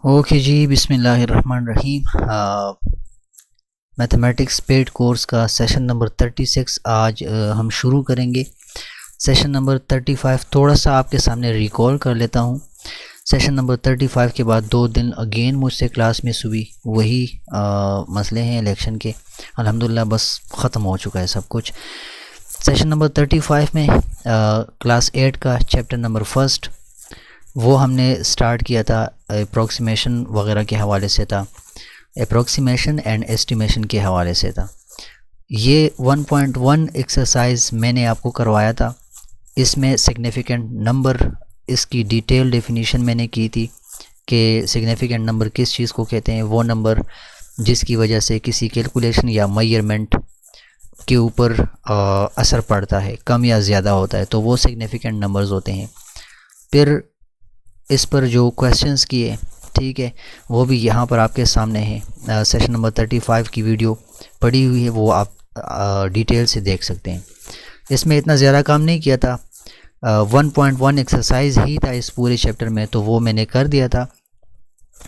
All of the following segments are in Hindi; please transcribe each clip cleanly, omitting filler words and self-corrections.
ओके जी, बिस्मिल्लाहिर्रहमानिर्रहीम। मैथमेटिक्स पेड कोर्स का सेशन नंबर 36 आज हम शुरू करेंगे। सेशन नंबर 35 थोड़ा सा आपके सामने रिकॉल कर लेता हूँ। सेशन नंबर 35 के बाद 2 दिन अगेन मुझसे क्लास मिस हुई, वही मसले हैं इलेक्शन के। अल्हम्दुलिल्लाह बस ख़त्म हो चुका है सब कुछ। सेशन नंबर 35 में क्लास 8 का चैप्टर नंबर फर्स्ट वो हमने स्टार्ट किया था, अप्रोक्सीमेशन वगैरह के हवाले से था, अप्रोक्सीमेशन एंड एस्टिमेशन के हवाले से था। ये 1.1 एक्सरसाइज मैंने आपको करवाया था। इसमें सिग्निफिकेंट नंबर, इसकी डिटेल डेफिनेशन मैंने की थी कि सिग्निफिकेंट नंबर किस चीज़ को कहते हैं। वो नंबर जिसकी वजह से किसी कैलकुलेशन या मेजरमेंट के ऊपर असर पड़ता है, कम या ज़्यादा होता है, तो वो सिग्निफिकेंट नंबर्स होते हैं। फिर इस पर जो क्वेश्चंस किए, ठीक है, वो भी यहाँ पर आपके सामने है। सेशन नंबर 35 की वीडियो पड़ी हुई है, वो आप डिटेल से देख सकते हैं। इसमें इतना ज़्यादा काम नहीं किया था, 1.1 एक्सरसाइज ही था इस पूरे चैप्टर में, तो वो मैंने कर दिया था।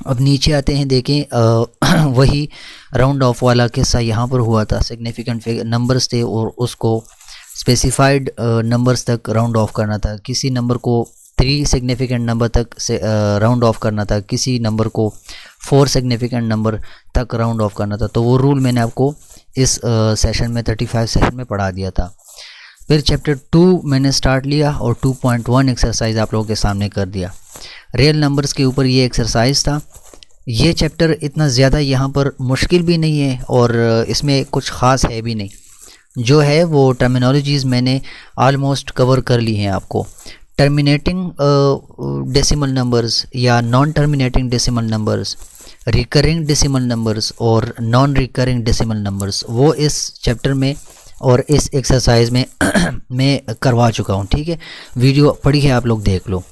अब नीचे आते हैं, देखें वही राउंड ऑफ वाला किस्सा यहाँ पर हुआ था। सिग्निफिकेंट नंबर्स थे और उसको स्पेसिफाइड नंबर्स तक राउंड ऑफ करना था। किसी नंबर को 3 सिग्निफिकेंट नंबर तक से राउंड ऑफ करना था, किसी नंबर को 4 सिग्निफिकेंट नंबर तक राउंड ऑफ करना था। तो वो रूल मैंने आपको इस सेशन में 35 सेशन में पढ़ा दिया था। फिर चैप्टर 2 मैंने स्टार्ट लिया और 2.1 एक्सरसाइज आप लोगों के सामने कर दिया। रियल नंबर्स के ऊपर ये एक्सरसाइज था। ये चैप्टर इतना ज़्यादा यहाँ पर मुश्किल भी नहीं है और इसमें कुछ ख़ास है भी नहीं। जो है वो टर्मिनोलॉजीज़ मैंने आलमोस्ट कवर कर ली हैं आपको। टर्मिनेटिंग डेसिमल नंबर्स या non terminating decimal numbers, recurring decimal numbers और नॉन रिकरिंग डेसिमल नंबर्स, वो इस चैप्टर में और इस एक्सरसाइज में मैं करवा चुका हूँ। ठीक है, वीडियो पड़ी है, आप लोग देख लो।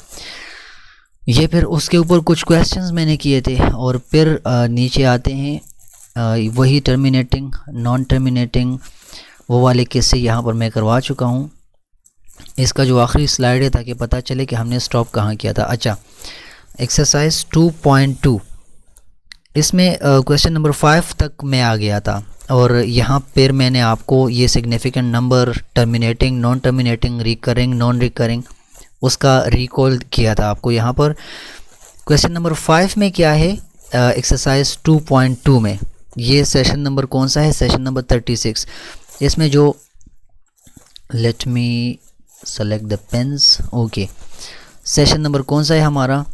ये फिर उसके ऊपर कुछ क्वेश्चंस मैंने किए थे और फिर नीचे आते हैं वही टर्मिनेटिंग नॉन टर्मिनेटिंग वो वाले किस्से यहाँ पर मैं करवा चुका हूँ। इसका जो आखिरी स्लाइड है ताकि पता चले कि हमने स्टॉप कहाँ किया था। अच्छा, एक्सरसाइज 2.2, इसमें क्वेश्चन नंबर 5 तक मैं आ गया था और यहाँ पर मैंने आपको ये significant number, terminating, non terminating, recurring, non recurring, उसका रिकॉल किया था आपको। यहाँ पर क्वेश्चन नंबर 5 में क्या है, एक्सरसाइज 2.2 में ये सेशन नंबर कौन सा है, सेशन नंबर 36। इसमें जो let me select the pens, okay, session number कौन सा है हमारा,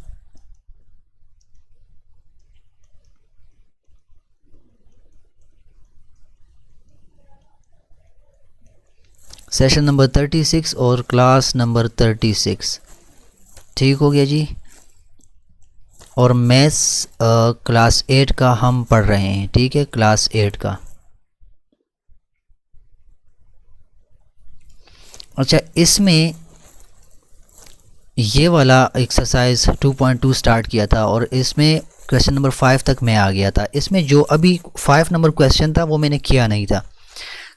सेशन नंबर 36 और क्लास नंबर 36। ठीक हो गया जी। और मैथ्स क्लास 8 का हम पढ़ रहे हैं। ठीक है, क्लास 8 का। अच्छा, इसमें ये वाला एक्सरसाइज 2.2 स्टार्ट किया था और इसमें क्वेश्चन नंबर 5 तक मैं आ गया था। इसमें जो अभी 5 नंबर क्वेश्चन था वो मैंने किया नहीं था।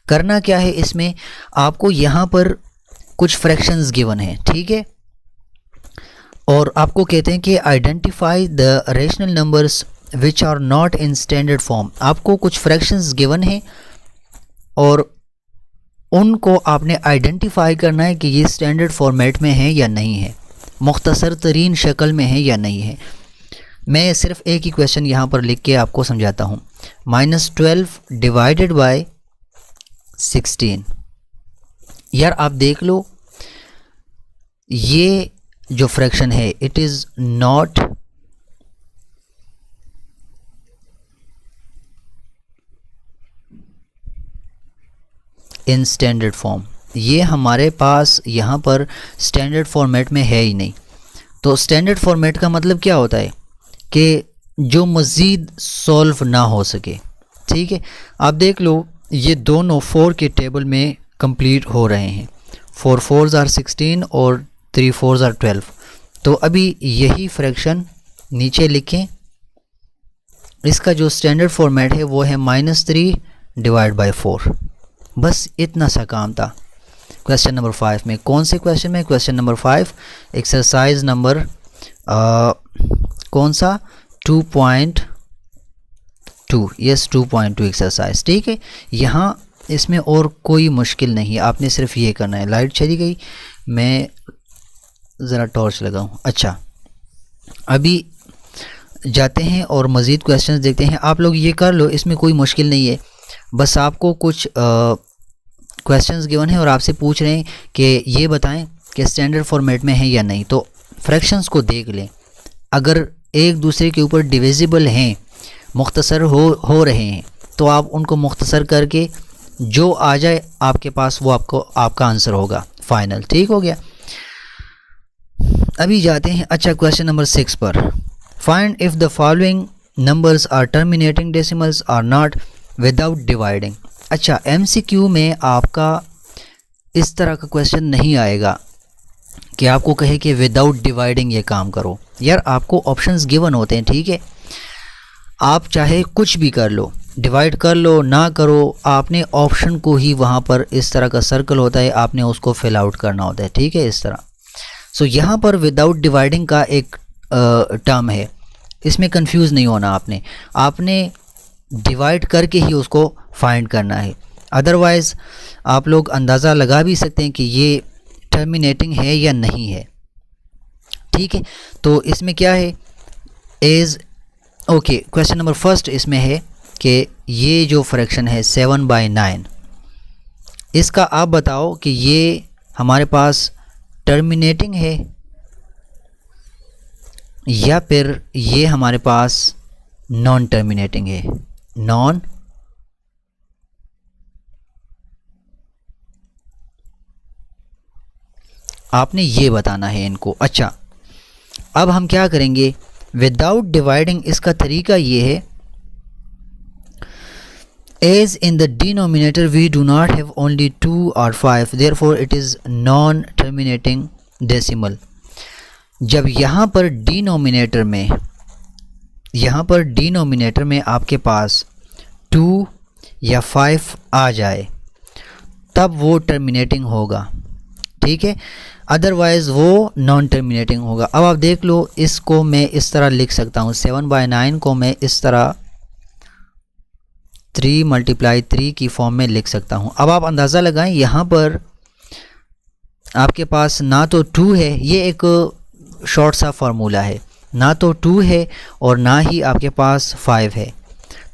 करना क्या है, इसमें आपको यहाँ पर कुछ फ्रैक्शंस गिवन है, ठीक है, और आपको कहते हैं कि identify the rational numbers which are not in standard form. आपको कुछ फ्रैक्शंस गिवन है और उनको आपने आइडेंटिफाई करना है कि ये स्टैंडर्ड फॉर्मेट में है या नहीं है, मुख्तसर तरीन शक्ल में है या नहीं है। मैं सिर्फ एक ही क्वेश्चन यहाँ पर लिख के आपको समझाता हूँ। -12 डिवाइडेड बाय 16। यार आप देख लो, ये जो फ्रैक्शन है it is not in standard form. ये हमारे पास यहाँ पर स्टैंडर्ड फॉर्मेट में है ही नहीं। तो स्टैंडर्ड फॉर्मेट का मतलब क्या होता है कि जो मज़ीद सॉल्व ना हो सके। ठीक है, आप देख लो, ये दोनों 4 के टेबल में कंप्लीट हो रहे हैं। 4 4s आर 16 और 3 4s आर 12। तो अभी यही फ्रैक्शन नीचे लिखें, इसका जो स्टैंडर्ड फॉर्मेट है वो है -3 डिवाइड बाय 4। बस इतना सा काम था क्वेश्चन नंबर 5 में। कौन से क्वेश्चन में, क्वेश्चन नंबर 5 एक्सरसाइज नंबर कौन सा 2.2, यस 2.2 एक्सरसाइज। ठीक है, यहाँ इसमें और कोई मुश्किल नहीं, आपने सिर्फ ये करना है। लाइट चली गई, मैं ज़रा टॉर्च लगाऊं। अच्छा, अभी जाते हैं और मज़ीद क्वेश्चंस देखते हैं। आप लोग ये कर लो, इसमें कोई मुश्किल नहीं है। बस आपको कुछ क्वेश्चंस गिवन है और आपसे पूछ रहे हैं कि ये बताएं कि स्टैंडर्ड फॉर्मेट में है या नहीं। तो फ्रैक्शंस को देख लें, अगर एक दूसरे के ऊपर डिविजिबल हैं, मुख्तसर हो रहे हैं, तो आप उनको मुख्तसर करके जो आ जाए आपके पास वो आपका आंसर होगा फाइनल। ठीक हो गया, अभी जाते हैं। अच्छा, क्वेश्चन नंबर 6 पर, find if the following numbers are terminating decimals or not without dividing. अच्छा, MCQ में आपका इस तरह का क्वेश्चन नहीं आएगा कि आपको कहे कि विदाउट डिवाइडिंग ये काम करो। यार, आपको ऑप्शंस गिवन होते हैं, ठीक है, आप चाहे कुछ भी कर लो, डिवाइड कर लो ना करो, आपने ऑप्शन को ही वहाँ पर इस तरह का सर्कल होता है, आपने उसको फिल आउट करना होता है। ठीक है, इस तरह। सो यहाँ पर विदाउट डिवाइडिंग का एक टर्म है, इसमें कंफ्यूज नहीं होना आपने डिवाइड करके ही उसको फाइंड करना है। अदरवाइज़ आप लोग अंदाज़ा लगा भी सकते हैं कि ये टर्मिनेटिंग है या नहीं है। ठीक है, तो इसमें क्या है, as okay, question number first इसमें है कि ये जो फ्रैक्शन है 7/9, इसका आप बताओ कि ये हमारे पास टर्मिनेटिंग है या फिर ये हमारे पास नॉन टर्मिनेटिंग है। नॉन, आपने ये बताना है इनको। अच्छा, अब हम क्या करेंगे, विदाउट डिवाइडिंग इसका तरीका ये है, as in the denominator we do not have only 2 or 5 therefore it is non terminating decimal. जब यहाँ पर डिनोमिनेटर में आपके पास 2 या 5 आ जाए तब वो टर्मिनेटिंग होगा। ठीक है, अदरवाइज़ वो नॉन टर्मिनेटिंग होगा। अब आप देख लो, इसको मैं इस तरह लिख सकता हूँ, 7/9 को मैं इस तरह 3 × 3 की फॉर्म में लिख सकता हूँ। अब आप अंदाज़ा लगाएं, यहाँ पर आपके पास ना तो 2 है, ये एक शॉर्ट सा फार्मूला है, ना तो 2 है और ना ही आपके पास 5 है।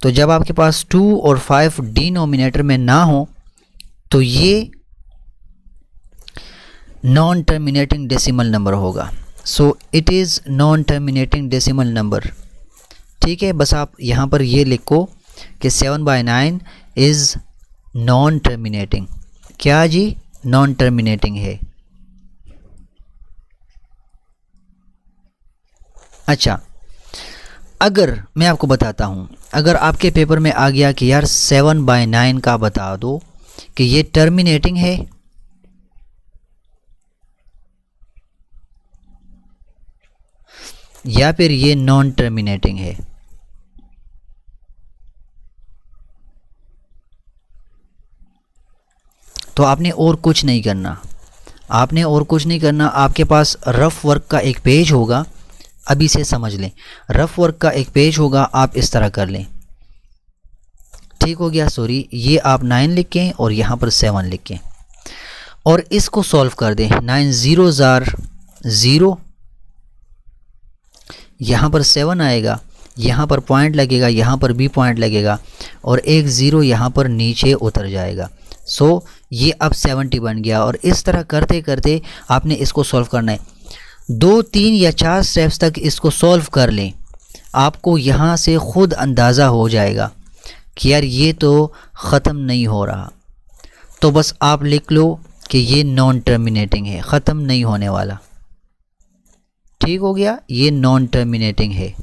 तो जब आपके पास 2 और 5 डिनोमिनेटर में ना हो तो ये नॉन टर्मिनेटिंग डेसिमल नंबर होगा। So it is non terminating decimal number. ठीक है, बस आप यहाँ पर ये लिखो कि 7/9 इज़ नॉन टर्मिनेटिंग। क्या जी, नॉन टर्मिनेटिंग है। अच्छा, अगर मैं आपको बताता हूँ, अगर आपके पेपर में आ गया कि यार 7/9 का बता दो कि ये टर्मिनेटिंग है या फिर ये नॉन टर्मिनेटिंग है, तो आपने और कुछ नहीं करना, आपके पास रफ़ वर्क का एक पेज होगा, अभी से समझ लें, रफ़ वर्क का एक पेज होगा, आप इस तरह कर लें। ठीक हो गया, सॉरी, ये आप 9 लिखें और यहाँ पर 7 लिखें और इसको सॉल्व कर दें। 9 0 0, यहाँ पर 7 आएगा, यहाँ पर पॉइंट लगेगा, यहाँ पर भी पॉइंट लगेगा और एक 0 यहाँ पर नीचे उतर जाएगा। सो ये अब 70 बन गया और इस तरह करते करते आपने इसको सॉल्व करना है। 2, 3 या 4 स्टेप्स तक इसको सॉल्व कर लें, आपको यहाँ से ख़ुद अंदाज़ा हो जाएगा कि यार ये तो ख़त्म नहीं हो रहा। तो बस आप लिख लो कि ये नॉन टर्मिनेटिंग है, ख़त्म नहीं होने वाला। ठीक हो गया, ये नॉन टर्मिनेटिंग है।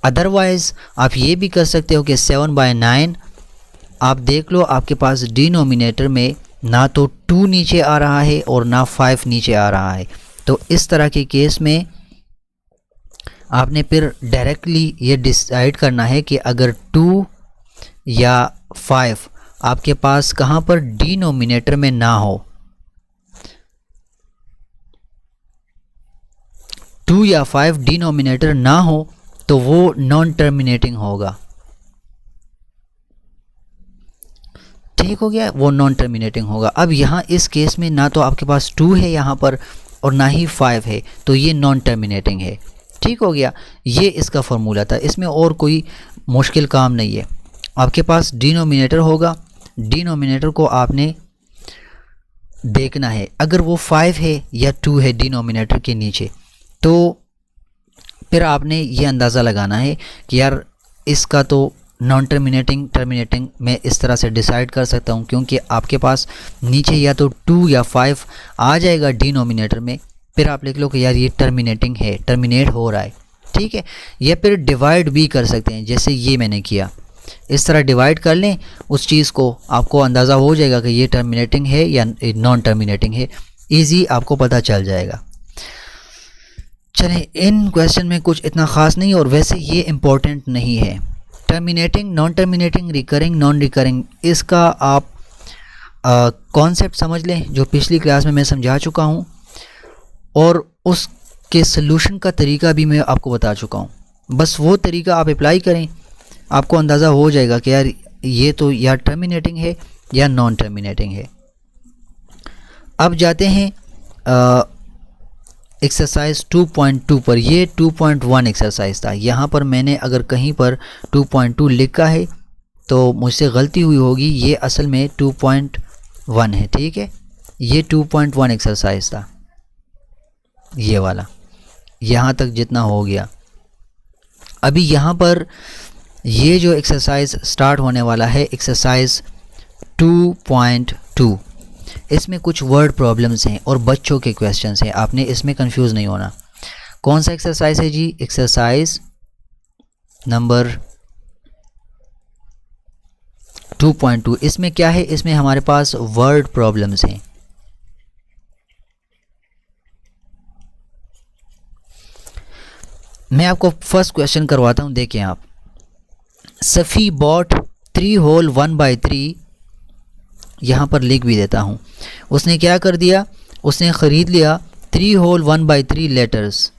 अदरवाइज़ आप ये भी कर सकते हो कि 7/9 आप देख लो, आपके पास डिनोमिनेटर में ना तो 2 नीचे आ रहा है और ना 5 नीचे आ रहा है। तो इस तरह के केस में आपने फिर डायरेक्टली ये डिसाइड करना है कि अगर 2 या 5 आपके पास कहाँ पर डिनोमिनेटर में ना हो, 2 या 5 डिनोमिनेटर ना हो तो वो नॉन टर्मिनेटिंग होगा। ठीक हो गया, वो नॉन टर्मिनेटिंग होगा। अब यहाँ इस केस में ना तो आपके पास 2 है यहाँ पर और ना ही 5 है, तो ये नॉन टर्मिनेटिंग है। ठीक हो गया, ये इसका फॉर्मूला था, इसमें और कोई मुश्किल काम नहीं है। आपके पास डिनोमिनेटर होगा, डिनोमिनेटर को आपने देखना है, अगर वो 5 है या 2 है डिनोमिनेटर के नीचे, तो फिर आपने ये अंदाज़ा लगाना है कि यार इसका तो नॉन टर्मिनेटिंग टर्मिनेटिंग मैं इस तरह से डिसाइड कर सकता हूँ, क्योंकि आपके पास नीचे या तो 2 या 5 आ जाएगा डिनोमिनेटर में, फिर आप लिख लो कि यार ये टर्मिनेटिंग है, टर्मिनेट हो रहा है। ठीक है, या फिर डिवाइड भी कर सकते हैं, जैसे ये मैंने किया, इस तरह डिवाइड कर लें उस चीज़ को, आपको अंदाज़ा हो जाएगा कि ये टर्मिनेटिंग है या नॉन टर्मिनेटिंग है, ईजी आपको पता चल जाएगा। चलें, इन क्वेश्चन में कुछ इतना ख़ास नहीं, और वैसे ये इम्पोर्टेंट नहीं है। Terminating, non terminating, recurring, non recurring, इसका आप कॉन्सेप्ट समझ लें जो पिछली क्लास में मैं समझा चुका हूँ, और उसके सलूशन का तरीका भी मैं आपको बता चुका हूँ। बस वो तरीका आप अप्लाई करें, आपको अंदाज़ा हो जाएगा कि यार ये तो या टर्मिनेटिंग है या नॉन टर्मिनेटिंग है। अब जाते हैं एक्सरसाइज 2.2 पर। ये 2.1 एक्सरसाइज था, यहाँ पर मैंने अगर कहीं पर 2.2 लिखा है तो मुझसे गलती हुई होगी, ये असल में 2.1 है। ठीक है, ये 2.1 एक्सरसाइज था, ये वाला, यहाँ तक जितना हो गया। अभी यहाँ पर ये जो एक्सरसाइज स्टार्ट होने वाला है, एक्सरसाइज 2.2, इसमें कुछ वर्ड प्रॉब्लम्स हैं और बच्चों के क्वेश्चंस हैं, आपने इसमें कंफ्यूज नहीं होना। कौन सा एक्सरसाइज है जी? Exercise number 2.2। इसमें क्या है? इसमें हमारे पास वर्ड प्रॉब्लम्स हैं। मैं आपको फर्स्ट क्वेश्चन करवाता हूं, देखें आप। सफ़ी बॉट 3 होल 1/3, यहाँ पर लिख भी देता हूँ। उसने क्या कर दिया? उसने ख़रीद लिया 3 whole 1/3 litres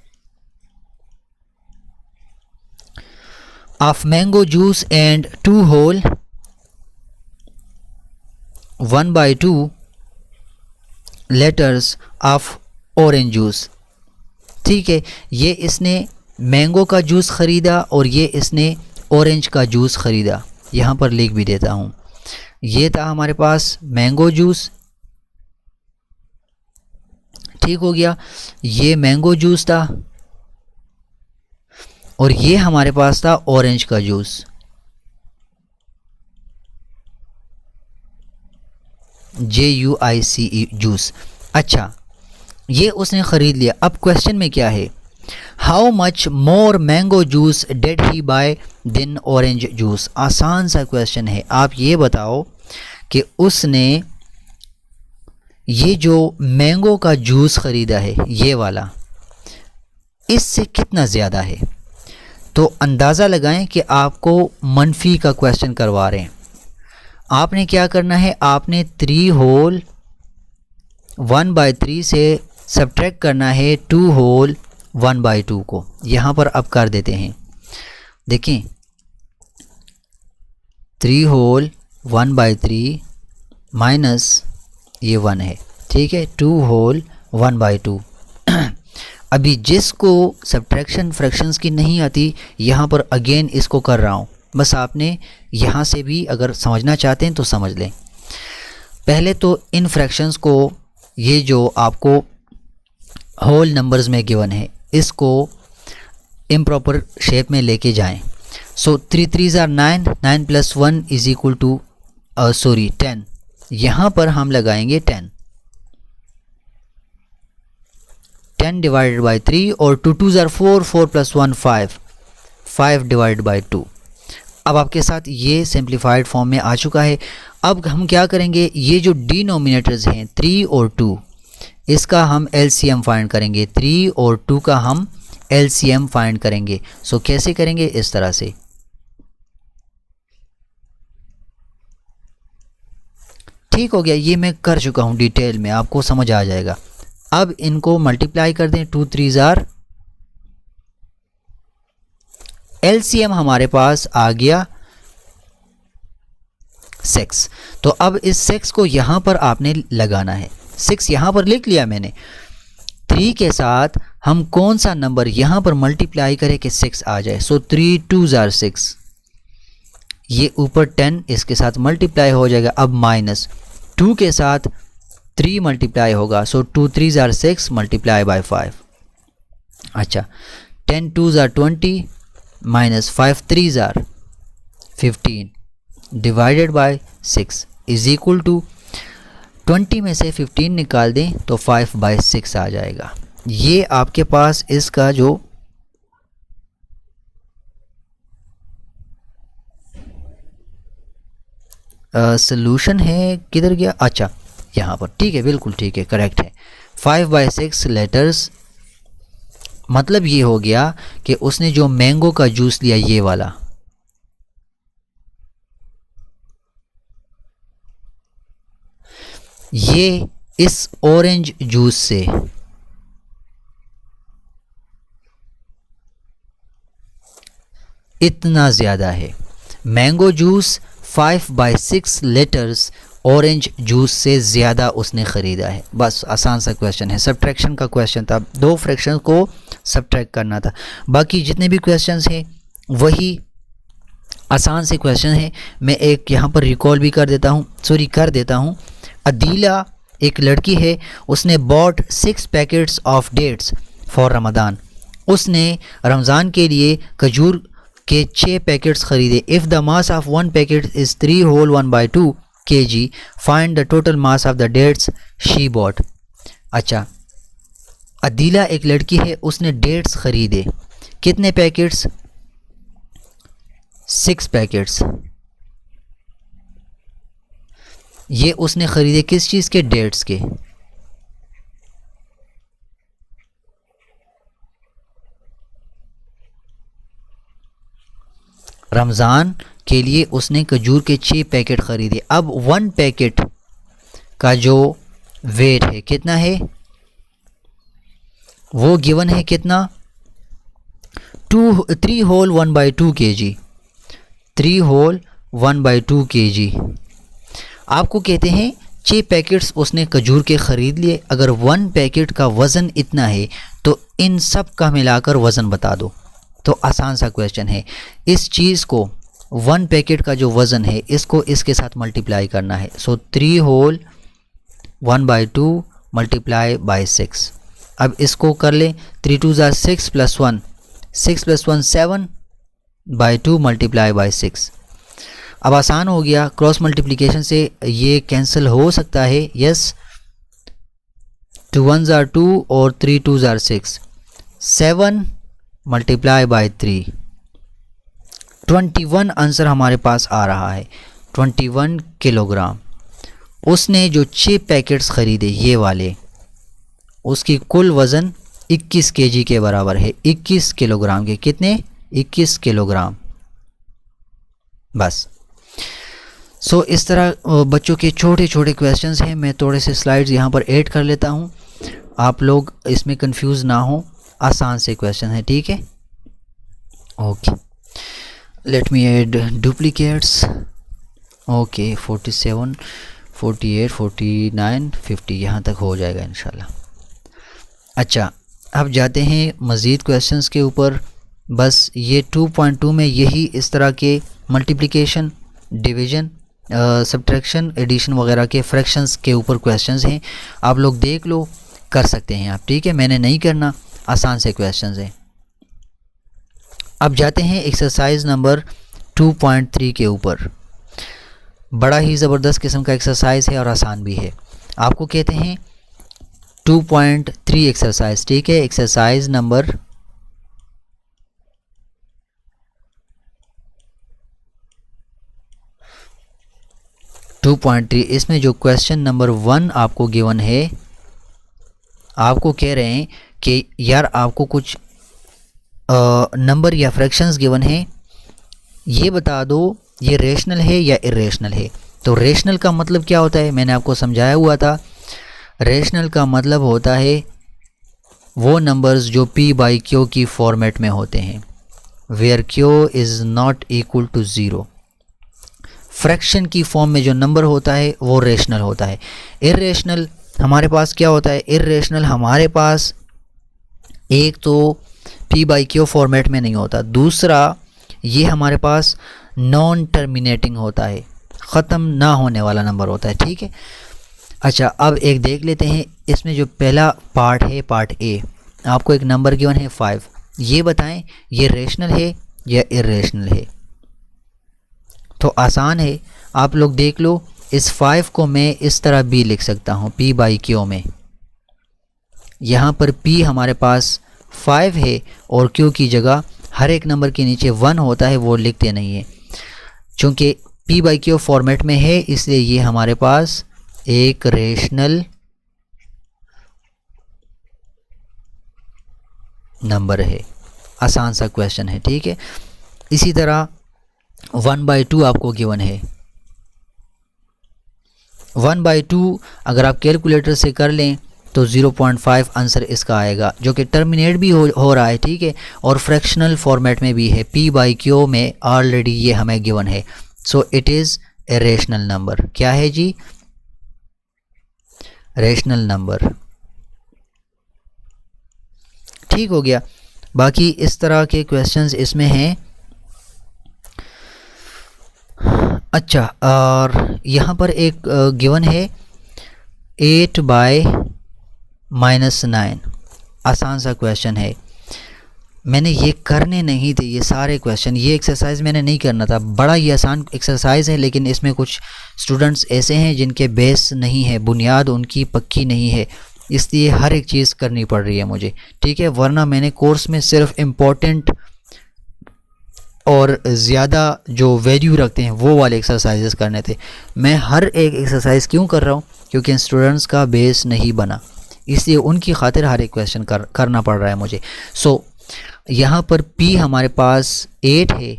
of mango juice and 2 whole 1/2 litres of orange juice. ठीक है, ये इसने मैंगो का जूस ख़रीदा और ये इसने ऑरेंज का जूस ख़रीदा। यहाँ पर लिख भी देता हूँ, ये था हमारे पास मैंगो जूस। ठीक हो गया, ये मैंगो जूस था और ये हमारे पास था ऑरेंज का जूस, JUICE जूस। अच्छा, ये उसने ख़रीद लिया। अब क्वेश्चन में क्या है? How much more mango juice did he buy than orange juice. आसान सा क्वेश्चन है। आप ये बताओ कि उसने ये जो मैंगो का जूस ख़रीदा है, ये वाला, इससे कितना ज़्यादा है? तो अंदाज़ा लगाएं कि आपको मनफी का क्वेश्चन करवा रहे हैं। आपने क्या करना है? आपने 3 होल 1/3 से सब्ट्रैक्ट करना है 2 होल 1/2 को। यहाँ पर अब कर देते हैं, देखें 3 होल 1/3 माइनस ये 1 है। ठीक है, 2 होल 1/2। अभी जिसको सब्ट्रैक्शन फ्रैक्शंस की नहीं आती, यहाँ पर अगेन इसको कर रहा हूँ। बस आपने यहाँ से भी अगर समझना चाहते हैं तो समझ लें। पहले तो इन फ्रैक्शंस को, ये जो आपको होल नंबर्स में गिवन है, इसको इम्प्रॉपर शेप में लेके जाएं। So 3 3s are 9, 9 + 1 is equal to 10। यहाँ पर हम लगाएंगे 10 डिवाइडेड बाई 3, और 2 2s are 4, 4 + 1 5 डिवाइडेड बाई 2। अब आपके साथ ये सिंप्लीफाइड फॉर्म में आ चुका है। अब हम क्या करेंगे? ये जो डिनोमिनेटर्स हैं 3 और 2, इसका हम LCM फाइंड करेंगे। 3 और 2 का हम LCM फाइंड करेंगे। सो कैसे करेंगे? इस तरह से। ठीक हो गया, ये मैं कर चुका हूँ डिटेल में, आपको समझ आ जाएगा। अब इनको मल्टीप्लाई कर दें। 2 3s are LCM हमारे पास आ गया 6। तो अब इस 6 को यहाँ पर आपने लगाना है। 6 यहाँ पर लिख लिया मैंने। 3 के साथ हम कौन सा नंबर यहाँ पर मल्टीप्लाई करें कि 6 आ जाए। सो 3 2s are 6, ये ऊपर 10 इसके साथ मल्टीप्लाई हो जाएगा। अब माइनस 2 के साथ 3 मल्टीप्लाई होगा। So 2 3s are 6 multiply by 5। अच्छा 10 2s are 20 minus 5 3s are 15 divided by 6 is equal to 20 में से 15 निकाल दें तो 5/6 आ जाएगा। ये आपके पास इसका जो सॉल्यूशन है किधर गया, अच्छा यहाँ पर, ठीक है बिल्कुल ठीक है, करेक्ट है। 5/6 लेटर्स, मतलब ये हो गया कि उसने जो मैंगो का जूस लिया ये वाला, ये इस ऑरेंज जूस से इतना ज़्यादा है। Mango juice 5/6 litres orange juice से ज़्यादा उसने ख़रीदा है। बस आसान सा क्वेश्चन है, सब्ट्रैक्शन का क्वेश्चन था, 2 फ्रैक्शन को सब्ट्रैक्ट करना था। बाकी जितने भी क्वेश्चंस हैं वही आसान से क्वेश्चन है। मैं एक यहाँ पर रिकॉल भी कर देता हूँ। अदीला एक लड़की है, उसने bought 6 packets of dates for Ramzan. उसने रमज़ान के लिए खजूर के 6 पैकेट्स ख़रीदे। If the mass of 1 packet is 3 whole 1/2 kg, find the total mass of the dates she bought. अच्छा अदीला एक लड़की है, उसने डेट्स ख़रीदे, कितने पैकेट्स, 6 पैकेट्स। ये उसने ख़रीदे किस चीज़ के, डेट्स के। रमज़ान के लिए उसने खजूर के 6 पैकेट ख़रीदे। अब 1 पैकेट का जो वेट है कितना है, वो गिवन है कितना, 3 होल 1/2 kg, 3 होल 1/2 kg। आपको कहते हैं 6 पैकेट्स उसने खजूर के ख़रीद लिए। अगर 1 पैकेट का वज़न इतना है तो इन सब का मिलाकर वज़न बता दो। तो आसान सा क्वेश्चन है। इस चीज़ को 1 पैकेट का जो वज़न है इसको इसके साथ मल्टीप्लाई करना है। सो 3 होल 1/2 मल्टीप्लाई बाय 6। अब इसको कर लें, 3 2s are 6 + 1, 6 + 1 7/2 मल्टीप्लाई बाय 6। अब आसान हो गया, क्रॉस मल्टीप्लिकेशन से ये कैंसिल हो सकता है। यस, 2 1s are 2 और 3 2s are 6, 7 multiply by 3, 21 answer हमारे पास आ रहा है, 21 किलोग्राम। उसने जो 6 पैकेट्स ख़रीदे ये वाले, उसकी कुल वज़न 21 kg के बराबर है। 21 किलोग्राम के कितने, 21 किलोग्राम। बस इस तरह बच्चों के छोटे छोटे क्वेश्चंस हैं। मैं थोड़े से स्लाइड्स यहाँ पर ऐड कर लेता हूँ, आप लोग इसमें कंफ्यूज ना हो, आसान से क्वेश्चन है, ठीक है। Okay, let me add duplicates. Okay 47 48 49 50 यहाँ तक हो जाएगा इंशाल्लाह। अच्छा अब जाते हैं मज़ीद क्वेश्चंस के ऊपर। बस ये 2.2 में यही इस तरह के मल्टीप्लिकेशन, डिवीज़न, सब्ट्रैक्शन, एडिशन वगैरह के फ्रैक्शंस के ऊपर क्वेश्चंस हैं। आप लोग देख लो, कर सकते हैं आप, ठीक है। मैंने नहीं करना, आसान से क्वेश्चंस हैं। अब जाते हैं एक्सरसाइज नंबर 2.3 के ऊपर। बड़ा ही ज़बरदस्त किस्म का एक्सरसाइज है और आसान भी है। आपको कहते हैं 2.3 एक्सरसाइज, ठीक है। एक्सरसाइज नंबर 2.3, इसमें जो क्वेश्चन नंबर 1 आपको गिवन है, आपको कह रहे हैं कि यार आपको कुछ नंबर या फ्रैक्शंस गिवन है, ये बता दो ये रेशनल है या इरेशनल है। तो रेशनल का मतलब क्या होता है, मैंने आपको समझाया हुआ था। रेशनल का मतलब होता है वो नंबर्स जो P/Q की फॉर्मेट में होते हैं, where Q is not equal to zero. Fraction की फॉर्म में जो नंबर होता है वो रेशनल होता है। इर्रेशनल हमारे पास क्या होता है? इर्रेशनल हमारे पास एक तो पी बाई क्यू फॉर्मेट में नहीं होता, दूसरा ये हमारे पास नॉन टर्मिनेटिंग होता है, ख़त्म ना होने वाला नंबर होता है। ठीक है, अच्छा अब एक देख लेते हैं। इसमें जो पहला पार्ट है, पार्ट ए, आपको एक नंबर गिवन है 5, ये बताएं ये रेशनल है या इर्रेशनल है। तो आसान है, आप लोग देख लो। इस 5 को मैं इस तरह भी लिख सकता हूँ पी बाई क्यू में। यहाँ पर पी हमारे पास 5 है और क्यू की जगह हर एक नंबर के नीचे 1 होता है, वो लिखते नहीं है। चूँकि पी बाई क्यू फॉर्मेट में है इसलिए ये हमारे पास एक रेशनल नंबर है। आसान सा क्वेश्चन है। ठीक है, इसी तरह 1/2 आपको गिवन है। 1/2 अगर आप कैलकुलेटर से कर लें तो 0.5 आंसर इसका आएगा, जो कि टर्मिनेट भी हो रहा है। ठीक है, और फ्रैक्शनल फॉर्मेट में भी है। पी बाई क्यू में ऑलरेडी ये हमें गिवन है। So it is a rational number. क्या है जी? Rational number. ठीक हो गया। बाकी इस तरह के क्वेश्चंस इसमें हैं। अच्छा, और यहाँ पर एक गिवन है 8/-9। आसान सा क्वेश्चन है। मैंने ये करने नहीं थे ये सारे क्वेश्चन, ये एक्सरसाइज मैंने नहीं करना था। बड़ा ही आसान एक्सरसाइज है, लेकिन इसमें कुछ स्टूडेंट्स ऐसे हैं जिनके बेस नहीं है, बुनियाद उनकी पक्की नहीं है, इसलिए हर एक चीज़ करनी पड़ रही है मुझे। ठीक है, वरना मैंने कोर्स में सिर्फ इम्पोर्टेंट और ज़्यादा जो वैल्यू रखते हैं वो वाले एक्सरसाइजेस करने थे। मैं हर एक एक्सरसाइज क्यों कर रहा हूँ? क्योंकि स्टूडेंट्स का बेस नहीं बना, इसलिए उनकी खातिर हर एक क्वेश्चन करना पड़ रहा है मुझे। सो यहाँ पर P हमारे पास 8 है,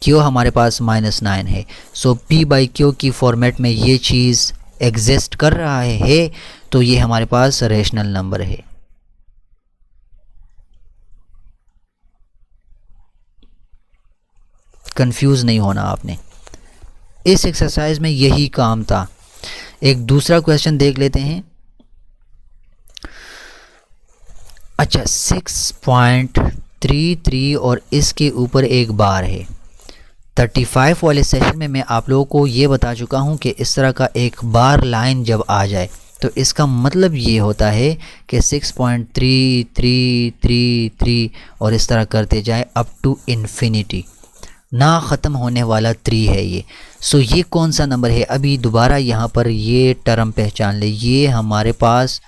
Q हमारे पास -9 है। सो P बाई Q की फॉर्मेट में ये चीज़ एग्जिस्ट कर रहा है, तो ये हमारे पास रेशनल नंबर है। कंफ्यूज नहीं होना आपने, इस एक्सरसाइज में यही काम था। एक दूसरा क्वेश्चन देख लेते हैं। अच्छा, 6.33 और इसके ऊपर एक बार है। 35 वाले सेशन में मैं आप लोगों को ये बता चुका हूँ कि इस तरह का एक बार लाइन जब आ जाए तो इसका मतलब ये होता है कि 6.3333 और इस तरह करते जाए अप टू इन्फिनिटी, ना ख़त्म होने वाला 3 है ये। सो ये कौन सा नंबर है? अभी दोबारा यहाँ पर ये टर्म पहचान ले, ये हमारे पास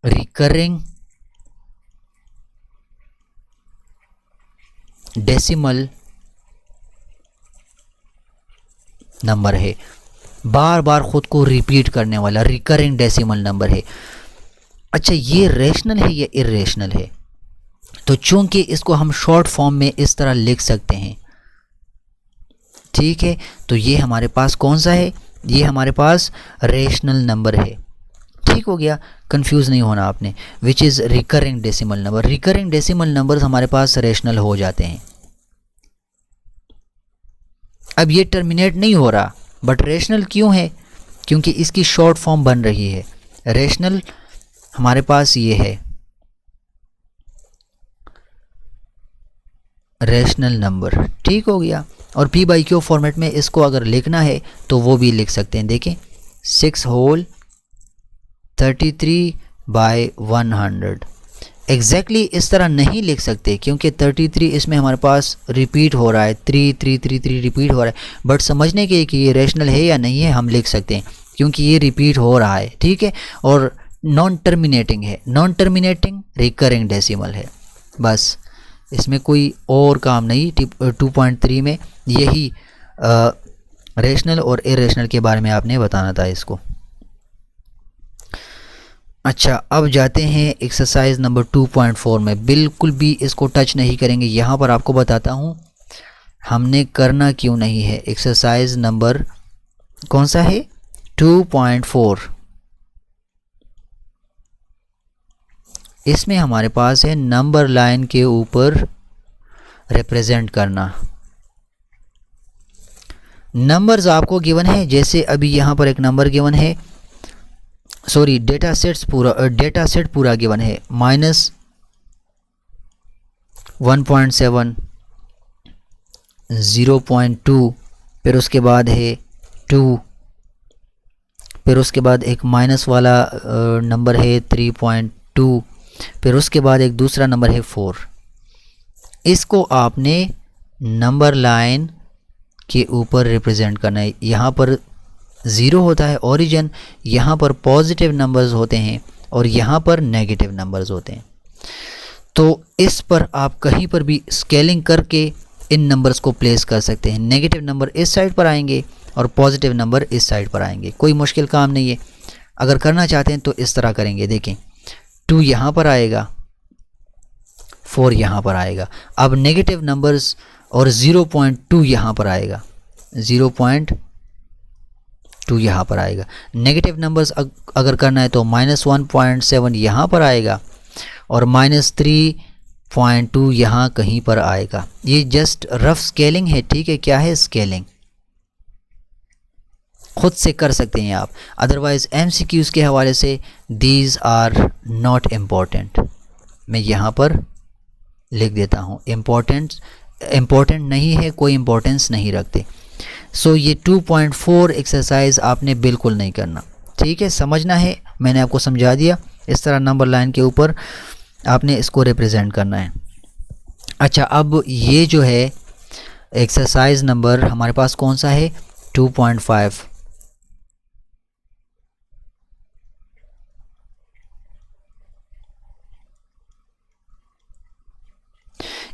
रिकरिंग डेसिमल नंबर है, बार बार ख़ुद को रिपीट करने वाला रिकरिंग डेसिमल नंबर है। अच्छा, ये रेशनल है या इर्रेशनल है? तो चूंकि इसको हम शॉर्ट फॉर्म में इस तरह लिख सकते हैं, ठीक है, तो ये हमारे पास कौन सा है? ये हमारे पास रेशनल नंबर है। ठीक हो गया, कंफ्यूज नहीं होना आपने। Which is recurring decimal number. Recurring decimal numbers हमारे पास रेशनल हो जाते हैं। अब ये टर्मिनेट नहीं हो रहा, बट रेशनल क्यों है? क्योंकि इसकी शॉर्ट फॉर्म बन रही है। रेशनल हमारे पास ये है रेशनल नंबर। ठीक हो गया। और P बाई Q फॉर्मेट में इसको अगर लिखना है तो वो भी लिख सकते हैं। देखें, 6 होल 33/100 एग्जैक्टली इस तरह नहीं लिख सकते, क्योंकि 33 इसमें हमारे पास रिपीट हो रहा है, 3 रिपीट हो रहा है। बट समझने के कि ये रेशनल है या नहीं है हम लिख सकते हैं, क्योंकि ये रिपीट हो रहा है। ठीक है, और नॉन टर्मिनेटिंग है। नॉन टर्मिनेटिंग रिकरिंग डेसिमल है, बस इसमें कोई और काम नहीं। 2.3 में यही रेशनल और इरेशनल के बारे में आपने बताना था इसको। अच्छा, अब जाते हैं एक्सरसाइज नंबर 2.4 में। बिल्कुल भी इसको टच नहीं करेंगे। यहाँ पर आपको बताता हूँ हमने करना क्यों नहीं है। एक्सरसाइज नंबर कौन सा है? 2.4। इसमें हमारे पास है नंबर लाइन के ऊपर रिप्रेजेंट करना। नंबर्स आपको गिवन है, जैसे अभी यहाँ पर एक नंबर गिवन है, सॉरी डेटा सेट पूरा गिवन है, -1.7, 0.2, फिर उसके बाद है 2, फिर उसके बाद एक माइनस वाला नंबर है 3.2, फिर उसके बाद एक दूसरा नंबर है 4। इसको आपने नंबर लाइन के ऊपर रिप्रेजेंट करना है। यहाँ पर 0 होता है ओरिजिन, यहाँ पर पॉजिटिव नंबर्स होते हैं और यहाँ पर नेगेटिव नंबर्स होते हैं। तो इस पर आप कहीं पर भी स्केलिंग करके इन नंबर्स को प्लेस कर सकते हैं। नेगेटिव नंबर इस साइड पर आएंगे और पॉजिटिव नंबर इस साइड पर आएंगे। कोई मुश्किल काम नहीं है। अगर करना चाहते हैं तो इस तरह करेंगे। देखें 2 यहाँ पर आएगा, 4 यहाँ पर आएगा। अब नेगेटिव नंबर्स और 0.2 यहाँ पर आएगा, 0.2 यहाँ पर आएगा। नेगेटिव नंबर्स अगर करना है तो -1.7 यहाँ पर आएगा और -3.2 यहाँ कहीं पर आएगा। ये जस्ट रफ स्केलिंग है, ठीक है। क्या है स्केलिंग, खुद से कर सकते हैं आप। अदरवाइज MCQs के हवाले से दीज आर नॉट इम्पॉर्टेंट, मैं यहाँ पर लिख देता हूँ। इम्पोर्टेंट नहीं है, कोई इम्पोर्टेंस नहीं रखते। सो ये 2.4 एक्सरसाइज आपने बिल्कुल नहीं करना, ठीक है। समझना है, मैंने आपको समझा दिया। इस तरह नंबर लाइन के ऊपर आपने इसको रिप्रेजेंट करना है। अच्छा, अब ये जो है एक्सरसाइज नंबर हमारे पास कौन सा है, 2.5।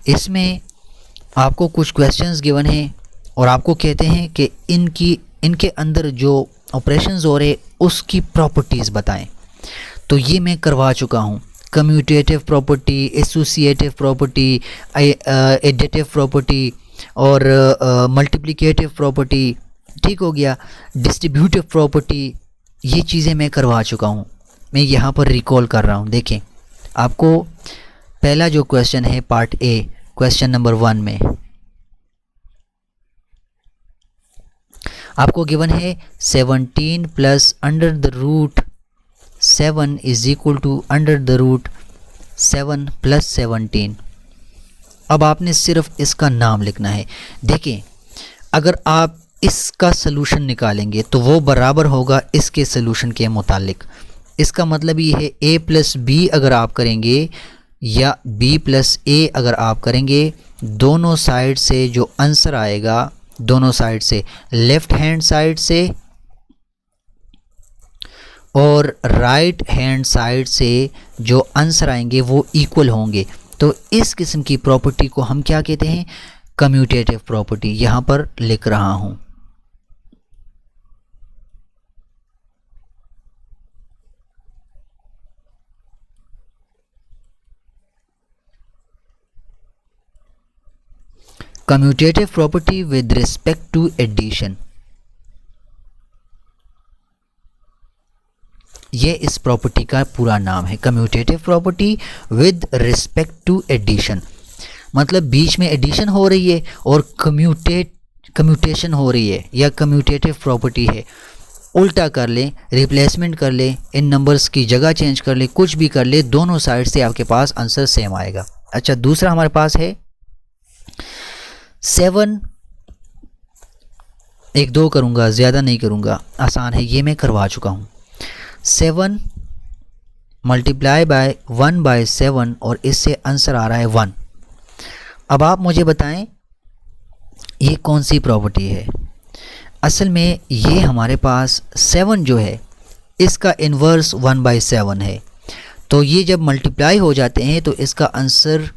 इसमें आपको कुछ क्वेश्चंस गिवन हैं और आपको कहते हैं कि इनके अंदर जो ऑपरेशंस हो रहे उसकी प्रॉपर्टीज़ बताएं। तो ये मैं करवा चुका हूँ। Commutative property, associative property, additive property और मल्टीप्लिकेटिव प्रॉपर्टी, ठीक हो गया। डिस्ट्रीब्यूटिव प्रॉपर्टी, ये चीज़ें मैं करवा चुका हूँ। मैं यहाँ पर रिकॉल कर रहा हूँ। देखें, आपको पहला जो क्वेश्चन है पार्ट ए, क्वेश्चन नंबर 1 में आपको गिवन है 17 plus under the root 7 is equal to under the root 7 plus 17। अब आपने सिर्फ इसका नाम लिखना है। देखें, अगर आप इसका सलूशन निकालेंगे तो वो बराबर होगा इसके सलूशन के मुतालिक। इसका मतलब ये है a प्लस बी अगर आप करेंगे या b प्लस a अगर आप करेंगे, दोनों साइड से जो आंसर आएगा, दोनों साइड से, लेफ्ट हैंड साइड से और राइट हैंड साइड से जो आंसर आएंगे वो इक्वल होंगे। तो इस किस्म की प्रॉपर्टी को हम क्या कहते हैं, कम्यूटेटिव प्रॉपर्टी। यहाँ पर लिख रहा हूँ। Commutative property with respect to addition, ये इस प्रॉपर्टी का पूरा नाम है। Commutative property with respect to addition, मतलब बीच में एडिशन हो रही है और कम्यूटेशन हो रही है, या कम्यूटेटिव प्रॉपर्टी है। उल्टा कर लें, रिप्लेसमेंट कर लें, इन नंबर्स की जगह चेंज कर लें, कुछ भी कर ले, दोनों साइड से आपके पास आंसर सेम आएगा। अच्छा, दूसरा हमारे पास है 7, 1-2 करूँगा, ज़्यादा नहीं करूँगा, आसान है, ये मैं करवा चुका हूँ। 7 मल्टीप्लाई बाय 1/7 और इससे आंसर आ रहा है 1। अब आप मुझे बताएं ये कौन सी प्रॉपर्टी है। असल में ये हमारे पास 7 जो है इसका इन्वर्स 1/7 है, तो ये जब मल्टीप्लाई हो जाते हैं तो इसका आंसर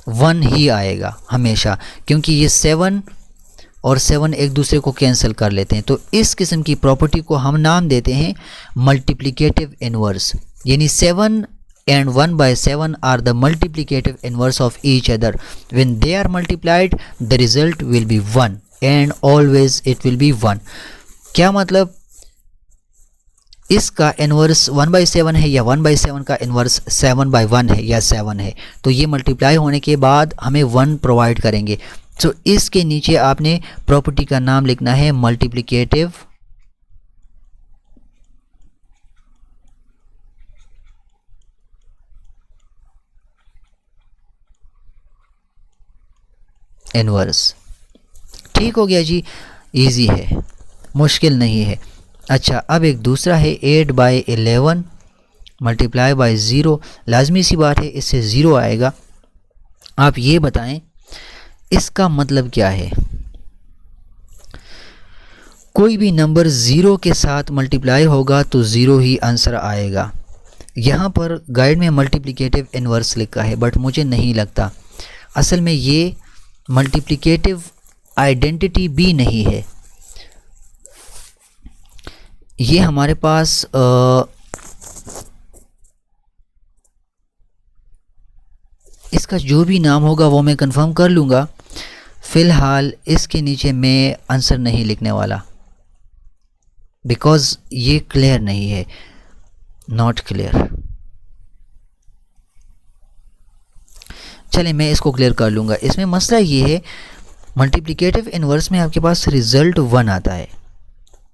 1 ही आएगा हमेशा, क्योंकि ये 7 और 7 एक दूसरे को कैंसिल कर लेते हैं। तो इस किस्म की प्रॉपर्टी को हम नाम देते हैं मल्टीप्लिकेटिव इन्वर्स, यानी 7 and 1/7 are the multiplicative inverse of each other. When they are multiplied, the result will be 1 and always it will be 1. क्या मतलब, इसका इन्वर्स 1/7 है या 1/7 का इन्वर्स 7/1 है या 7 है, तो ये मल्टीप्लाई होने के बाद हमें 1 प्रोवाइड करेंगे। तो इसके नीचे आपने प्रॉपर्टी का नाम लिखना है मल्टीप्लिकेटिव इन्वर्स। ठीक हो गया जी, इजी है, मुश्किल नहीं है। अच्छा, अब एक दूसरा है 8/11 मल्टीप्लाई बाय 0। लाजमी सी बात है इससे 0 आएगा। आप ये बताएं इसका मतलब क्या है। कोई भी नंबर 0 के साथ मल्टीप्लाई होगा तो 0 ही आंसर आएगा। यहाँ पर गाइड में मल्टीप्लिकेटिव इन्वर्स लिखा है, बट मुझे नहीं लगता, असल में ये मल्टीप्लिकेटिव आइडेंटिटी भी नहीं है। ये हमारे पास इसका जो भी नाम होगा वो मैं कंफर्म कर लूँगा। फ़िलहाल इसके नीचे मैं आंसर नहीं लिखने वाला, बिकॉज़ ये क्लियर नहीं है, नॉट क्लियर। चलिए मैं इसको क्लियर कर लूँगा। इसमें मसला ये है, मल्टीप्लिकेटिव इन्वर्स में आपके पास रिज़ल्ट 1 आता है।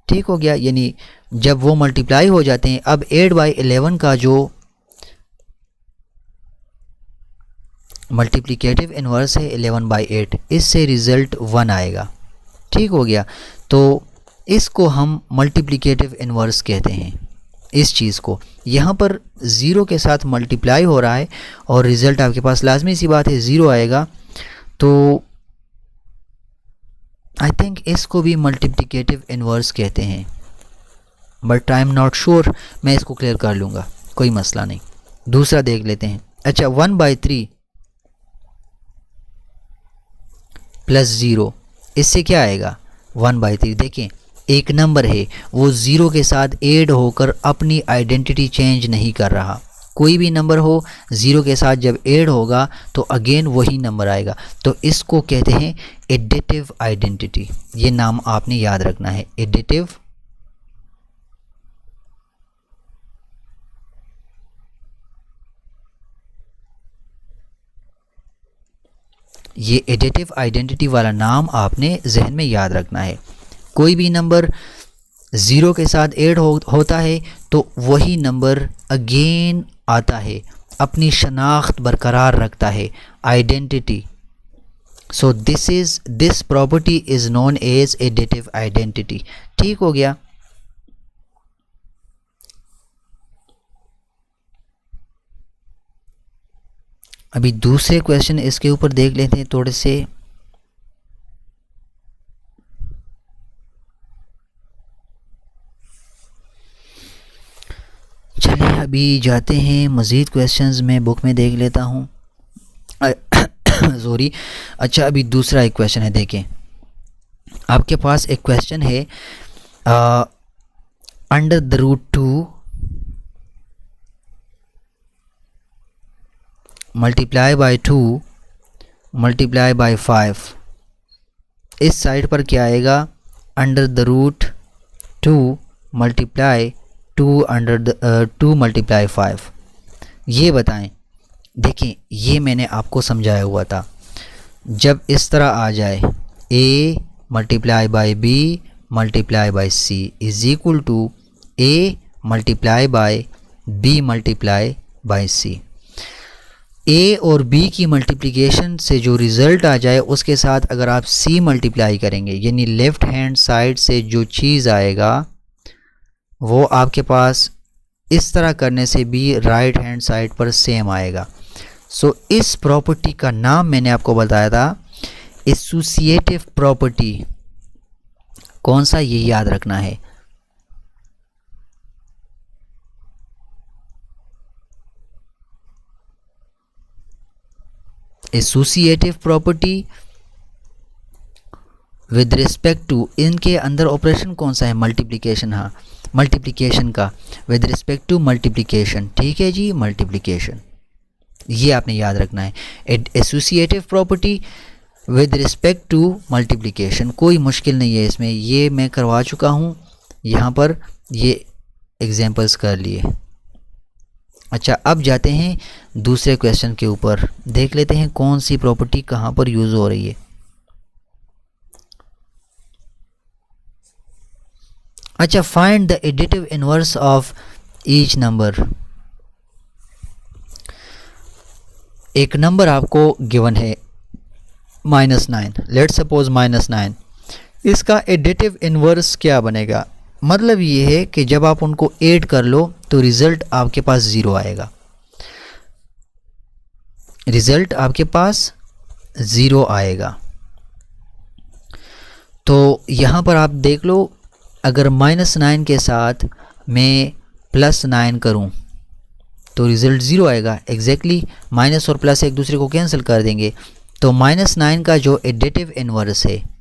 ठीक हो गया, यानी जब वो मल्टीप्लाई हो जाते हैं। अब 8/11 का जो मल्टीप्लिकेटिव इन्वर्स है 11/8, इससे रिज़ल्ट 1 आएगा। ठीक हो गया, तो इसको हम मल्टीप्लिकेटिव इन्वर्स कहते हैं इस चीज़ को। यहाँ पर 0 के साथ मल्टीप्लाई हो रहा है और रिज़ल्ट आपके पास लाजमी सी बात है 0 आएगा, तो आई थिंक इसको भी मल्टीप्लिकेटिव इन्वर्स कहते हैं, but I am not sure. मैं इसको क्लियर कर लूँगा, कोई मसला नहीं। दूसरा देख लेते हैं। अच्छा, 1/3 प्लस 0, इससे क्या आएगा 1/3। देखें एक नंबर है, वो 0 के साथ ऐड होकर अपनी आइडेंटिटी चेंज नहीं कर रहा। कोई भी नंबर हो 0 के साथ जब ऐड होगा तो अगेन वही नंबर आएगा, तो इसको कहते हैं एडिटिव आइडेंटिटी। ये नाम आपने याद रखना है, एडिटिव ये एडिटिव आइडेंटिटी वाला नाम आपने जहन में याद रखना है। कोई भी नंबर 0 के साथ ऐड होता है तो वही नंबर अगेन आता है, अपनी शनाख्त बरकरार रखता है, identity. So this property is known as additive identity. ठीक हो गया। अभी दूसरे क्वेश्चन इसके ऊपर देख लेते हैं थोड़े से। चलिए अभी जाते हैं मज़ीद क्वेश्चंस में बुक में देख लेता हूँ। सॉरी। अच्छा, अभी दूसरा एक क्वेश्चन है, देखें आपके पास एक क्वेश्चन है under the root 2 multiply by 2 multiply by 5। इस साइड पर क्या आएगा, under the root 2 multiply 2 under the 2 multiply 5। ये बताएं। देखें ये मैंने आपको समझाया हुआ था, जब इस तरह आ जाए a multiply by b multiply by c is equal to a multiply by b multiply by c। a और b की मल्टीप्लिकेशन से जो रिज़ल्ट आ जाए उसके साथ अगर आप c मल्टीप्लाई करेंगे, यानी लेफ़्ट हैंड साइड से जो चीज़ आएगा वो आपके पास इस तरह करने से भी राइट हैंड साइड पर सेम आएगा। सो इस प्रॉपर्टी का नाम मैंने आपको बताया था एसोसिएटिव प्रॉपर्टी। कौन सा, ये याद रखना है। Associative property with respect to, इनके अंदर ऑपरेशन कौन सा है, मल्टीप्लिकेशन। हाँ, मल्टीप्लिकेशन का विद रिस्पेक्ट टू मल्टीप्लिकेशन। ठीक है जी, मल्टीप्लिकेशन ये आपने याद रखना है। Associative property with respect to multiplication, कोई मुश्किल नहीं है इसमें, ये मैं करवा चुका हूँ यहाँ पर। ये एग्जांपल्स कर लिए। अच्छा, अब जाते हैं दूसरे क्वेश्चन के ऊपर, देख लेते हैं कौन सी प्रॉपर्टी कहाँ पर यूज़ हो रही है। अच्छा, find the additive inverse of each number. एक नंबर आपको गिवन है -9, लेट सपोज -9, इसका एडिटिव इनवर्स क्या बनेगा? मतलब ये है कि जब आप उनको ऐड कर लो तो रिज़ल्ट आपके पास 0 आएगा, रिज़ल्ट आपके पास 0 आएगा। तो यहाँ पर आप देख लो, अगर -9 के साथ मैं +9 करूँ तो रिज़ल्ट 0 आएगा। एग्जैक्टली माइनस और प्लस एक दूसरे को कैंसिल कर देंगे, तो -9 का जो एडिटिव इनवर्स है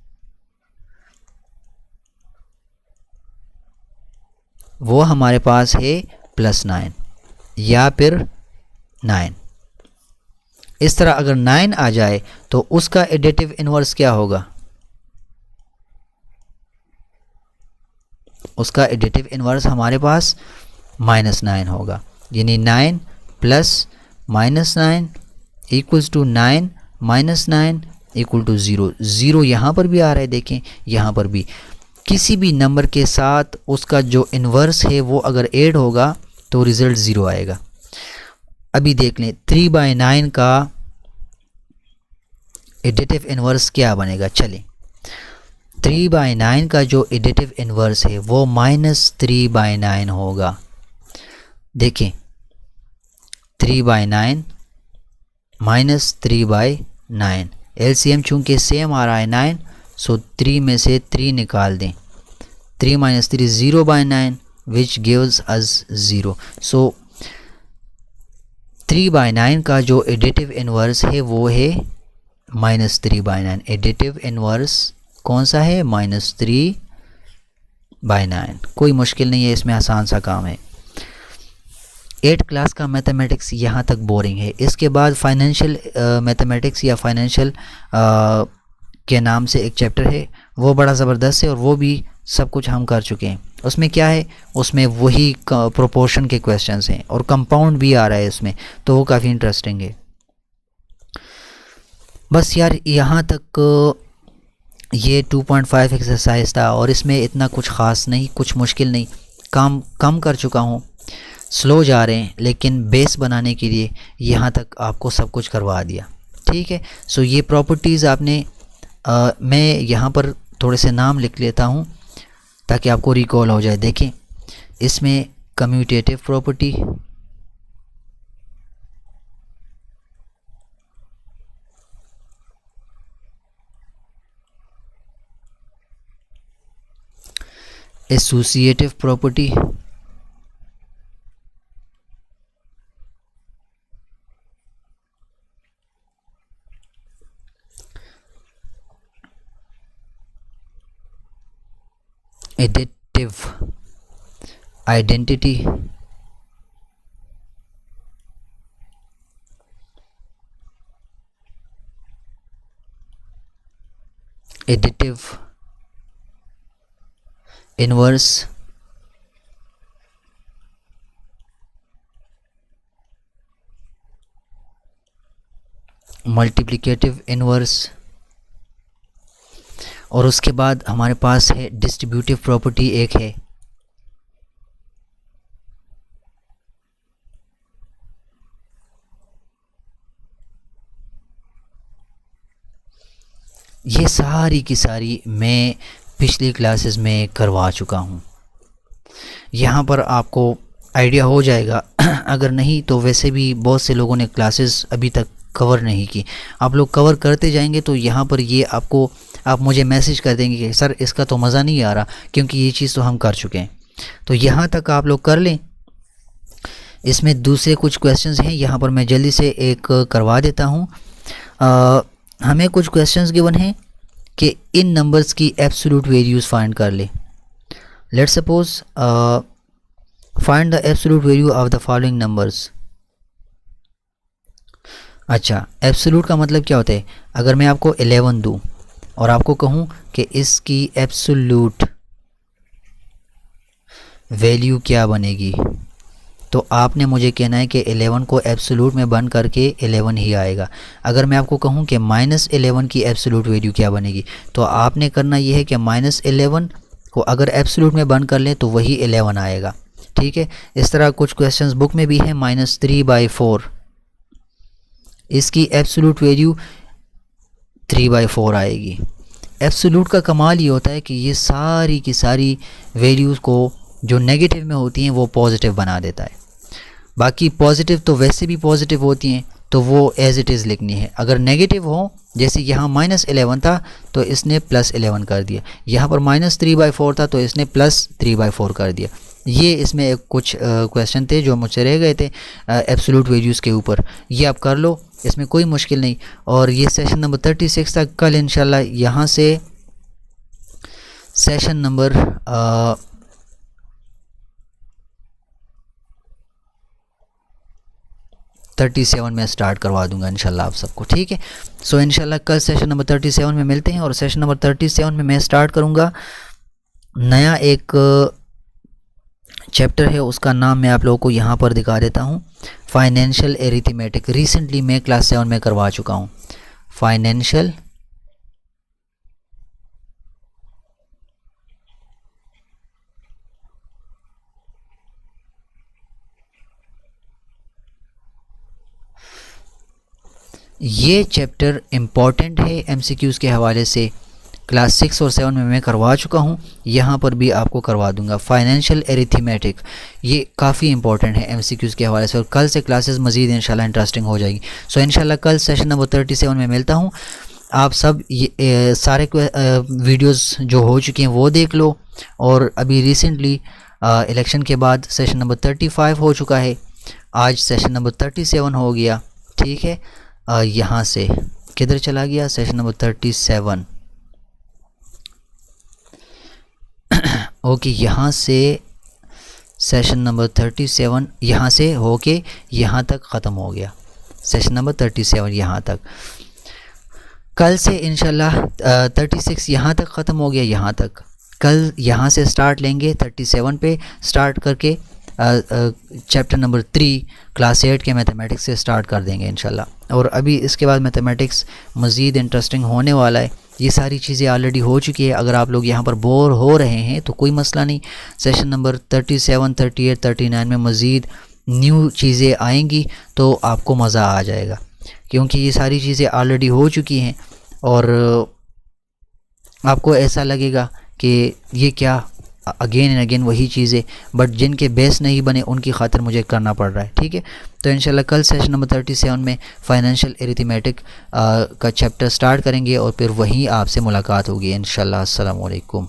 वो हमारे पास है +9 या फिर 9। इस तरह अगर 9 आ जाए तो उसका एडिटिव इनवर्स क्या होगा? उसका एडिटिव इनवर्स हमारे पास -9 होगा, यानी 9 + -9 इक्वल्स टू 9 - 9 इक्वल टू 0। 0 यहाँ पर भी आ रहा है, देखें यहाँ पर भी। किसी भी नंबर के साथ उसका जो इन्वर्स है वो अगर ऐड होगा तो रिज़ल्ट 0 आएगा। अभी देख लें 3/9 का एडिटिव इन्वर्स क्या बनेगा। चलें, 3/9 का जो एडिटिव इन्वर्स है वो -3/9 होगा। देखें 3/9 -3/9, एलसीएम चूँकि सेम आ रहा है 9, सो 3 में से 3 निकाल दें। 3 - 3 0/9 विच गिव्स अस 0। सो 3/9 का जो एडिटिव इन्वर्स है वो है -3/9। एडिटिव इन्वर्स कौन सा है? -3/9। कोई मुश्किल नहीं है, इसमें आसान सा काम है। 8 क्लास का मैथमेटिक्स यहाँ तक बोरिंग है। इसके बाद फाइनेंशियल मैथमेटिक्स या फाइनेंशियल के नाम से एक चैप्टर है, वो बड़ा ज़बरदस्त है और वो भी सब कुछ हम कर चुके हैं। उसमें क्या है, उसमें वही प्रोपोर्शन के क्वेश्चंस हैं और कंपाउंड भी आ रहा है इसमें, तो वो काफ़ी इंटरेस्टिंग है। बस यार यहाँ तक ये 2.5 एक्सरसाइज था और इसमें इतना कुछ ख़ास नहीं, कुछ मुश्किल नहीं, काम कम कर चुका हूँ। स्लो जा रहे हैं लेकिन बेस बनाने के लिए यहाँ तक आपको सब कुछ करवा दिया, ठीक है। सो ये प्रॉपर्टीज़ आपने मैं यहाँ पर थोड़े से नाम लिख लेता हूँ ताकि आपको रिकॉल हो जाए। देखें इसमें commutative property, associative property, additive identity, additive inverse, multiplicative inverse, और उसके बाद हमारे पास है डिस्ट्रीब्यूटिव प्रॉपर्टी एक है। ये सारी की सारी मैं पिछली क्लासेस में करवा चुका हूँ। यहाँ पर आपको आइडिया हो जाएगा अगर नहीं तो वैसे भी बहुत से लोगों ने क्लासेस अभी तक कवर नहीं की। आप लोग कवर करते जाएंगे तो यहाँ पर ये आपको, आप मुझे मैसेज कर देंगे कि सर इसका तो मज़ा नहीं आ रहा, क्योंकि ये चीज़ तो हम कर चुके हैं। तो यहाँ तक आप लोग कर लें। इसमें दूसरे कुछ क्वेश्चंस हैं, यहाँ पर मैं जल्दी से एक करवा देता हूँ। हमें कुछ क्वेश्चंस गिवन हैं कि इन नंबर्स की एब्सोल्यूट वैल्यूज़ फाइंड कर ले। Let's suppose find the absolute value of the following numbers. अच्छा, एब्सोल्यूट का मतलब क्या होता है? अगर मैं आपको 11 दूँ और आपको कहूँ कि इसकी एब्सोल्यूट वैल्यू क्या बनेगी, तो आपने मुझे कहना है कि 11 को एब्सोल्यूट में बंद करके 11 ही आएगा। अगर मैं आपको कहूँ कि -11 की एब्सोल्यूट वैल्यू क्या बनेगी, तो आपने करना ये है कि -11 को अगर एब्सोल्यूट में बंद कर लें तो वही 11 आएगा। ठीक है, इस तरह कुछ क्वेश्चंस बुक में भी हैं। -3/4 इसकी एब्सोल्यूट वैल्यू 3/4 आएगी। एब्सोल्यूट का कमाल ये होता है कि ये सारी की सारी वैल्यूज़ को जो नेगेटिव में होती हैं वो पॉजिटिव बना देता है। बाकी पॉजिटिव तो वैसे भी पॉजिटिव होती हैं, तो वो एज़ इट इज़ लिखनी है। अगर नेगेटिव हो, जैसे यहाँ -11 था तो इसने +11 कर दिया, यहाँ पर -3/4 था तो इसने +3/4 कर दिया। ये इसमें कुछ क्वेश्चन थे जो मुझसे रह गए थे एब्सोल्यूट वैल्यूज़ के ऊपर। ये आप कर लो, इसमें कोई मुश्किल नहीं। और ये सेशन नंबर 36 तक, कल इंशाल्लाह यहाँ से सेशन नंबर 37 में स्टार्ट करवा दूंगा इंशाल्लाह आप सबको। ठीक है, सो इंशाल्लाह कल सेशन नंबर 37 में मिलते हैं। और सेशन नंबर 37 में मैं स्टार्ट करूंगा नया एक चैप्टर है, उसका नाम मैं आप लोगों को यहाँ पर दिखा देता हूँ, फाइनेंशियल एरिथमेटिक। रिसेंटली मैं क्लास 7 में करवा चुका हूँ फाइनेंशियल ये चैप्टर इम्पॉर्टेंट है एमसीक्यूज़ के हवाले से। क्लास 6 और 7 में मैं करवा चुका हूँ, यहाँ पर भी आपको करवा दूंगा फाइनेंशियल एरिथमेटिक। ये काफ़ी इंपॉर्टेंट है एमसीक्यूज़ के हवाले से, और कल से क्लासेस मज़ीद इंशाल्लाह इंटरेस्टिंग हो जाएगी। सो इंशाल्लाह कल सेशन नंबर 37 में मिलता हूँ। आप सब ये सारे वीडियोस जो हो चुकी हैं वो देख लो। और अभी रिसेंटली इलेक्शन के बाद सेशन नंबर 35 हो चुका है, आज सेशन नंबर 37 हो गया। ठीक है, यहाँ से किधर चला गया, सेशन नंबर 37। ओके, यहाँ से सेशन नंबर 37 यहाँ से होके यहाँ तक ख़त्म हो गया, सेशन नंबर 37 यहाँ तक। कल से इंशाल्लाह 36 यहाँ तक ख़त्म हो गया, यहाँ तक। कल यहाँ से स्टार्ट लेंगे 37 पे स्टार्ट करके चैप्टर नंबर 3 क्लास 8 के मैथमेटिक्स से स्टार्ट कर देंगे इंशाल्लाह। और अभी इसके बाद मैथमेटिक्स मज़ीद इंटरेस्टिंग होने वाला है। ये सारी चीज़ें ऑलरेडी हो चुकी है। अगर आप लोग यहाँ पर बोर हो रहे हैं तो कोई मसला नहीं, सेशन नंबर 37, 38, 39 में मज़ीद न्यू चीज़ें आएंगी तो आपको मज़ा आ जाएगा, क्योंकि ये सारी चीज़ें ऑलरेडी हो चुकी हैं और आपको ऐसा लगेगा कि ये क्या अगेन एंड अगेन वही चीज़ें, बट जिनके बेस नहीं बने उनकी खातिर मुझे करना पड़ रहा है। ठीक है, तो इंशाल्लाह कल सेशन नंबर 37 में फाइनेंशियल एरिथमेटिक का चैप्टर स्टार्ट करेंगे और फिर वहीं आपसे मुलाकात होगी इंशाल्लाह। अस्सलाम वालेकुम।